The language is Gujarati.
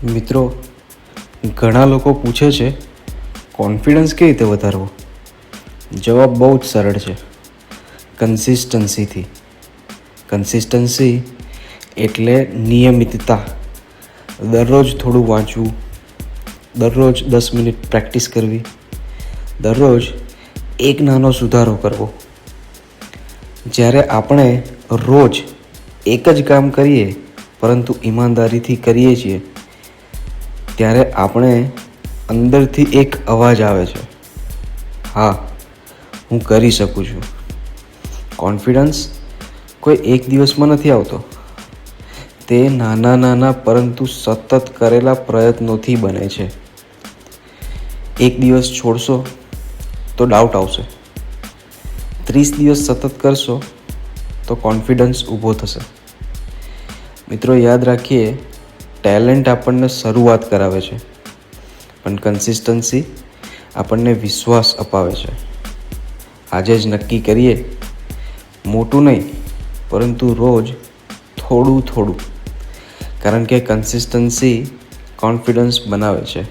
મિત્રો, ઘણા લોકો પૂછે છે કોન્ફિડન્સ કેવી રીતે વધારવો. જવાબ બહુ જ સરળ છે, કન્સિસ્ટન્સીથી. કન્સિસ્ટન્સી એટલે નિયમિતતા. દરરોજ થોડું વાંચવું, દરરોજ 10 મિનિટ પ્રેક્ટિસ કરવી, દરરોજ એક નાનો સુધારો કરવો. જ્યારે આપણે રોજ એક જ કામ કરીએ પરંતુ ઈમાનદારીથી કરીએ છીએ, ત્યારે આપણે અંદરથી એક અવાજ આવે છે, હા, હું કરી શકું છું. કોન્ફિડન્સ કોઈ એક દિવસમાં નથી આવતો. તે નાના નાના પરંતુ સતત કરેલા પ્રયત્નોથી બને છે. એક દિવસ છોડશો તો ડાઉટ આવશે. 30 દિવસ સતત કરશો તો કોન્ફિડન્સ ઊભો થશે. મિત્રો, યાદ રાખીએ, ટેલેન્ટ આપણને શરૂઆત કરાવે છે, પણ કન્સિસ્ટન્સી આપણને વિશ્વાસ અપાવે છે. આજે જ નક્કી કરીએ, મોટું નહીં પરંતુ રોજ થોડું થોડું, કારણ કે કન્સિસ્ટન્સી કોન્ફિડન્સ બનાવે છે.